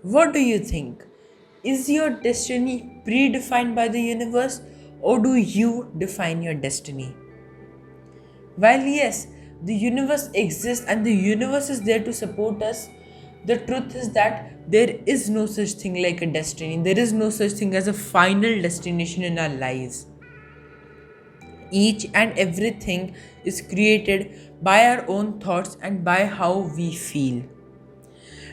What do you think? Is your destiny predefined by the universe, or do you define your destiny? While yes, the universe exists and the universe is there to support us, the truth is that there is no such thing like a destiny. There is no such thing as a final destination in our lives. Each and everything is created by our own thoughts and by how we feel.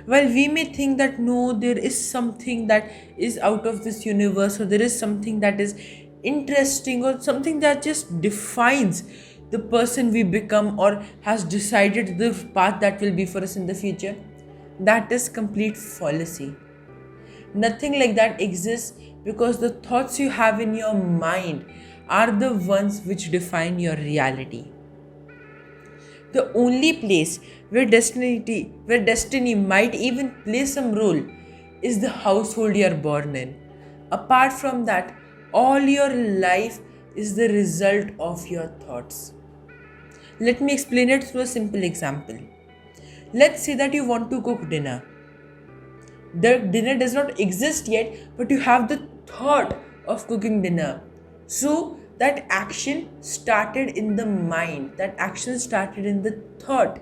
While we may think that no, there is something that is out of this universe, or there is something that is interesting, or something that just defines the person we become, or has decided the path that will be for us in the future, that is complete fallacy. Nothing like that exists, because the thoughts you have in your mind are the ones which define your reality. The only place where destiny might even play some role is the household you're born in. Apart from that, all your life is the result of your thoughts. Let me explain it through a simple example. Let's say that you want to cook dinner. The dinner does not exist yet, but you have the thought of cooking dinner. So that action started in the mind, that action started in the thought,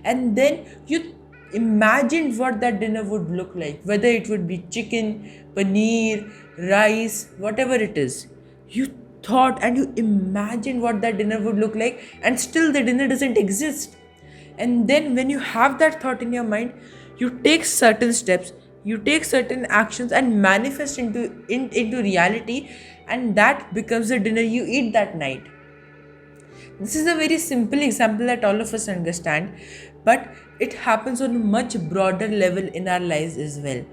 and then you imagined what that dinner would look like, whether it would be chicken, paneer, rice, whatever it is. You thought and you imagined what that dinner would look like, and still the dinner doesn't exist. And then when you have that thought in your mind, you take certain steps, you take certain actions and manifest into reality, and that becomes the dinner you eat that night. This is a very simple example that all of us understand, but it happens on a much broader level in our lives as well.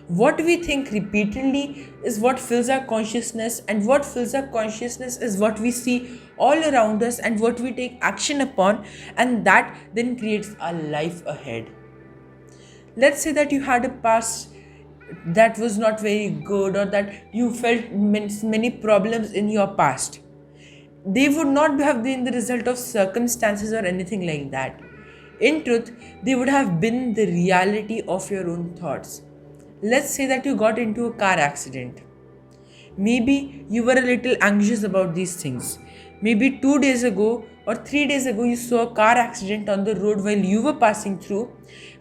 What we think repeatedly is what fills our consciousness, and what fills our consciousness is what we see all around us and what we take action upon, and that then creates our life ahead. Let's say that you had a past that was not very good, or that you felt many problems in your past. They would not have been the result of circumstances or anything like that. In truth, they would have been the reality of your own thoughts. Let's say that you got into a car accident. Maybe you were a little anxious about these things. Maybe 2 days ago or 3 days ago, you saw a car accident on the road while you were passing through,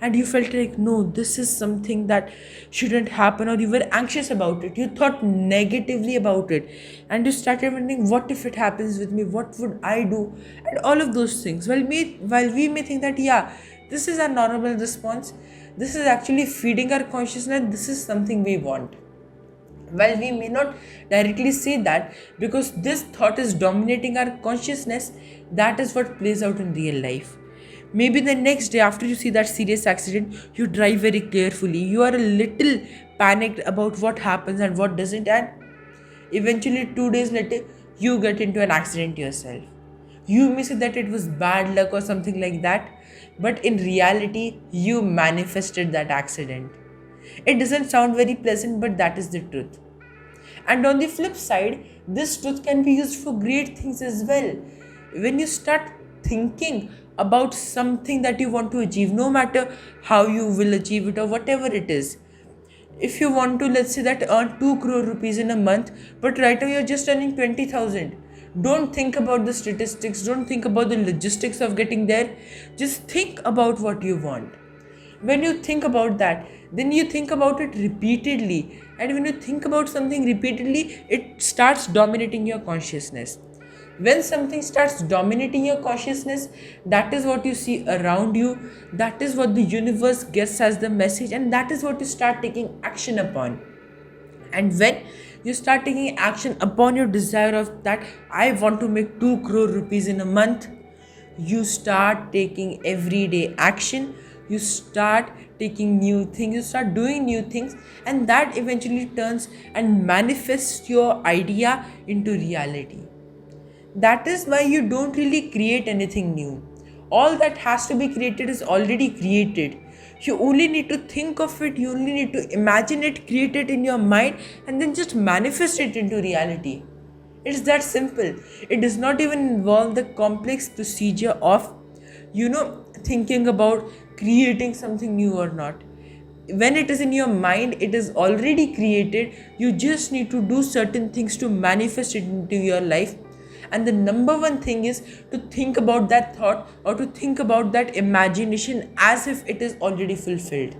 and you felt like, no, this is something that shouldn't happen, or you were anxious about it. You thought negatively about it, and you started wondering, what if it happens with me? What would I do? And all of those things. While we may think that, yeah, this is a normal response, this is actually feeding our consciousness, this is something we want. Well, we may not directly say that, because this thought is dominating our consciousness. That is what plays out in real life. Maybe the next day after you see that serious accident, you drive very carefully. You are a little panicked about what happens and what doesn't, and eventually 2 days later, you get into an accident yourself. You may say that it was bad luck or something like that, but in reality, you manifested that accident. It doesn't sound very pleasant, but that is the truth. And on the flip side, this truth can be used for great things as well. When you start thinking about something that you want to achieve, no matter how you will achieve it or whatever it is. If you want to, let's say that, earn 2 crore rupees in a month, but right now you're just earning 20,000. Don't think about the statistics, don't think about the logistics of getting there. Just think about what you want. When you think about that, then you think about it repeatedly, and when you think about something repeatedly, it starts dominating your consciousness. When something starts dominating your consciousness, that is what you see around you, that is what the universe gets as the message, and that is what you start taking action upon. And when you start taking action upon your desire of that, I want to make 2 crore rupees in a month, you start taking everyday action, you start taking new things, you start doing new things, and that eventually turns and manifests your idea into reality. That is why you don't really create anything new. All that has to be created is already created. You only need to think of it, you only need to imagine it, create it in your mind, and then just manifest it into reality. It's that simple. It does not even involve the complex procedure of, thinking about creating something new or not. when it is in your mind, it is already created. You just need to do certain things to manifest it into your life. And the number one thing is to think about that thought, or to think about that imagination as if it is already fulfilled.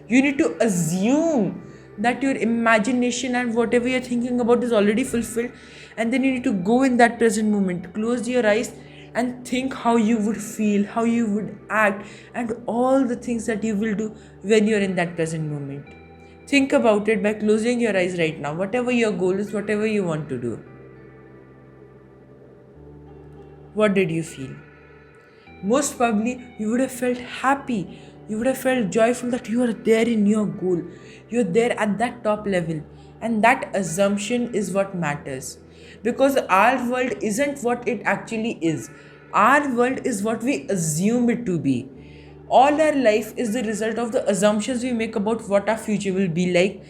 You need to assume that your imagination and whatever you're thinking about is already fulfilled, and then you need to go in that present moment, close your eyes, and think how you would feel, how you would act, and all the things that you will do when you're in that present moment. Think about it by closing your eyes right now, whatever your goal is, whatever you want to do. What did you feel? Most probably, you would have felt happy. You would have felt joyful that you are there in your goal. You're there at that top level. And that assumption is what matters. Because our world isn't what it actually is. Our world is what we assume it to be. All our life is the result of the assumptions we make about what our future will be like.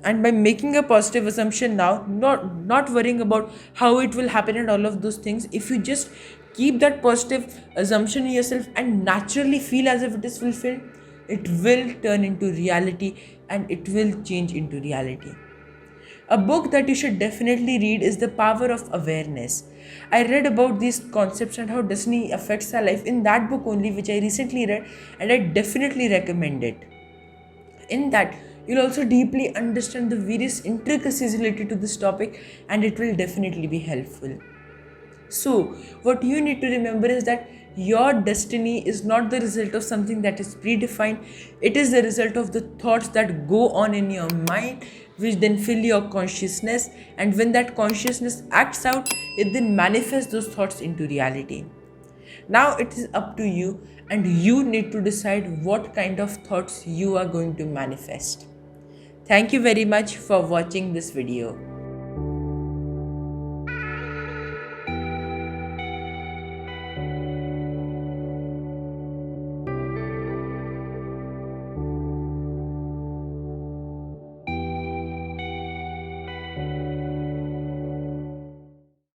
And by making a positive assumption now, not worrying about how it will happen and all of those things, if you just keep that positive assumption in yourself and naturally feel as if it is fulfilled, it will turn into reality, and it will change into reality. A book that you should definitely read is The Power of Awareness. I read about these concepts and how destiny affects our life in that book only, which I recently read, and I definitely recommend it. In that, you'll also deeply understand the various intricacies related to this topic, and it will definitely be helpful. So, what you need to remember is that your destiny is not the result of something that is predefined. It is the result of the thoughts that go on in your mind, which then fill your consciousness. And when that consciousness acts out, it then manifests those thoughts into reality. Now it is up to you, and you need to decide what kind of thoughts you are going to manifest. Thank you very much for watching this video.